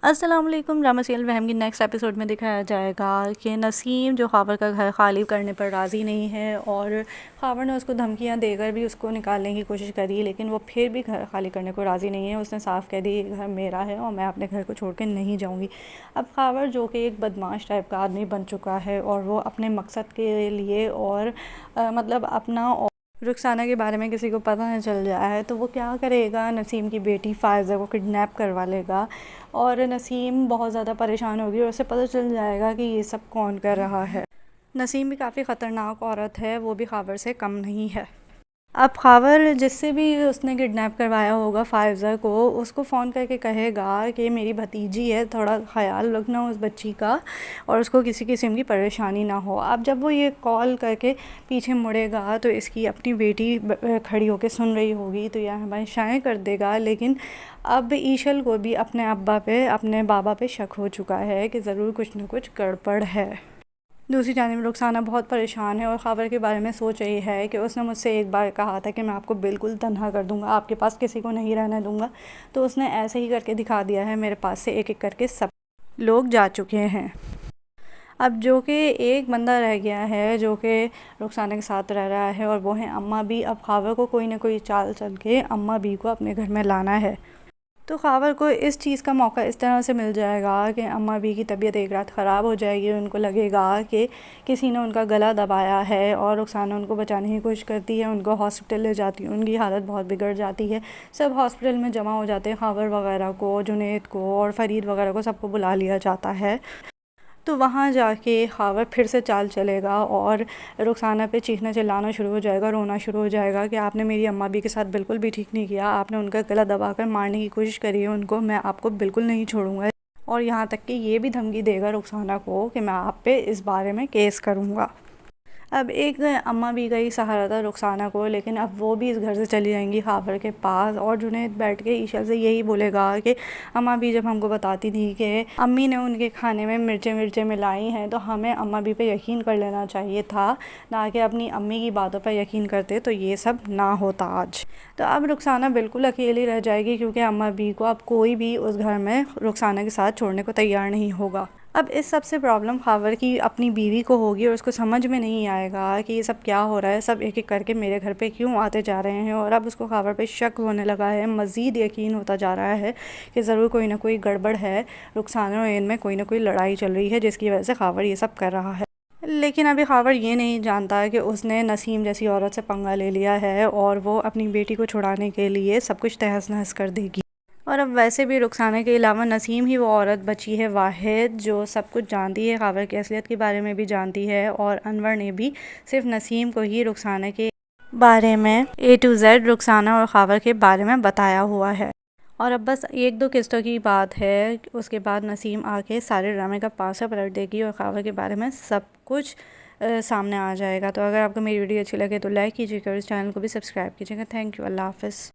अस्सलाम वालेकुम। Drama serial वहम की नेक्स्ट एपिसोड में दिखाया जाएगा कि नसीम जो ख़ावर का घर खाली करने पर राज़ी नहीं है और ख़ावर ने उसको धमकियां देकर भी उसको निकालने की कोशिश करी, लेकिन वो फिर भी घर खाली करने को राज़ी नहीं है। उसने साफ़ कह दी ये घर मेरा है और मैं अपने घर को छोड़ के नहीं जाऊँगी। अब ख़ावर जो कि एक बदमाश टाइप का आदमी बन चुका है और वो अपने मकसद के लिए और मतलब अपना रुखसाना के बारे में किसी को पता न चल जाए है तो वो क्या करेगा, नसीम की बेटी फ़ायज़ा को किडनैप करवा लेगा और नसीम बहुत ज़्यादा परेशान होगी और उसे पता चल जाएगा कि ये सब कौन कर रहा है। नसीम भी काफ़ी ख़तरनाक औरत है, वो भी ख़ावर से कम नहीं है। अब ख़ावर जिससे भी उसने किडनैप करवाया होगा फ़ायज़ा को, उसको फ़ोन करके कहेगा कि मेरी भतीजी है, थोड़ा ख़याल रखना उस बच्ची का और उसको किसी किस्म की परेशानी ना हो। अब जब वो ये कॉल करके पीछे मुड़ेगा तो इसकी अपनी बेटी खड़ी होकर सुन रही होगी तो यह हमेशाएँ कर देगा, लेकिन अब ईशल को भी अपने बाबा पे शक हो चुका है कि ज़रूर कुछ न कुछ गड़बड़ है। दूसरी जानिब रुखसाना बहुत परेशान है और ख़ावर के बारे में सोच रही है कि उसने मुझसे एक बार कहा था कि मैं आपको बिल्कुल तन्हा कर दूंगा, आपके पास किसी को नहीं रहने दूंगा, तो उसने ऐसे ही करके दिखा दिया है। मेरे पास से एक एक करके सब लोग जा चुके हैं। अब जो कि एक बंदा रह गया है जो कि रुखसाना के साथ रह रहा है और वो है अम्मा भी। अब ख़ावर को कोई ना कोई चाल चल के अम्मा भी को अपने घर में लाना है। तो ख़ावर को इस चीज़ का मौका इस तरह से मिल जाएगा कि अम्मा बी की तबीयत एक रात ख़राब हो जाएगी। उनको लगेगा कि किसी ने उनका गला दबाया है और रुखसाना उनको बचाने की कोशिश करती है, उनको हॉस्पिटल ले जाती है, उनकी हालत बहुत बिगड़ जाती है। सब हॉस्पिटल में जमा हो जाते हैं, ख़ावर वगैरह को, जुनैद को और फ़रीद वगैरह को सबको बुला लिया जाता है। तो वहाँ जाके ख़ावर फिर से चाल चलेगा और रुखसाना पे चीखना चिल्लाना शुरू हो जाएगा, रोना शुरू हो जाएगा कि आपने मेरी अम्मा भी के साथ बिल्कुल भी ठीक नहीं किया, आपने उनका गला दबाकर मारने की कोशिश करी है उनको, मैं आपको बिल्कुल नहीं छोड़ूंगा। और यहाँ तक कि ये भी धमकी देगा रुखसाना को कि मैं आप पे इस बारे में केस करूँगा। अब एक अम्मा भी गई सहारा था रुखसाना को, लेकिन अब वो भी इस घर से चली जाएंगी ख़ावर के पास और जुनैद बैठ के ईशा से यही बोलेगा कि अम्मा भी जब हमको बताती थी कि अम्मी ने उनके खाने में मिर्चें मिलाई हैं तो हमें अम्मा भी पे यकीन कर लेना चाहिए था, ना कि अपनी अम्मी की बातों पर यकीन करते तो ये सब ना होता आज। तो अब रुखसाना बिल्कुल अकेली रह जाएगी क्योंकि अम्मा भी को अब कोई भी उस घर में रुखसाना के साथ छोड़ने को तैयार नहीं होगा। अब इस सब से प्रॉब्लम ख़ावर की अपनी बीवी को होगी और उसको समझ में नहीं आएगा कि ये सब क्या हो रहा है, सब एक एक करके मेरे घर पे क्यों आते जा रहे हैं। और अब उसको ख़ावर पे शक होने लगा है, मज़ीद यकीन होता जा रहा है कि ज़रूर कोई ना कोई गड़बड़ है, रुखसाना और इनमें कोई ना कोई लड़ाई चल रही है जिसकी वजह से ख़ावर ये सब कर रहा है। लेकिन अभी ख़ावर ये नहीं जानता कि उसने नसीम जैसी औरत से पंगा ले लिया है और वो अपनी बेटी को छुड़ाने के लिए सब कुछ तहस नहस कर देगी। और अब वैसे भी रुखसाना के अलावा नसीम ही वो औरत बची है वाहिद जो सब कुछ जानती है, ख़ावर की असलियत के बारे में भी जानती है। और अनवर ने भी सिर्फ नसीम को ही रुखसाना के बारे में A to Z रुखसाना और ख़ावर के बारे में बताया हुआ है। और अब बस एक दो किस्तों की बात है, उसके बाद नसीम आके सारे ड्रामे का पासा पलट देगी और ख़ावर के बारे में सब कुछ सामने आ जाएगा। तो अगर आपको मेरी वीडियो अच्छी लगे तो लाइक कीजिएगा और इस चैनल को भी सब्सक्राइब कीजिएगा। Thank you. अल्लाह हाफ़िज़।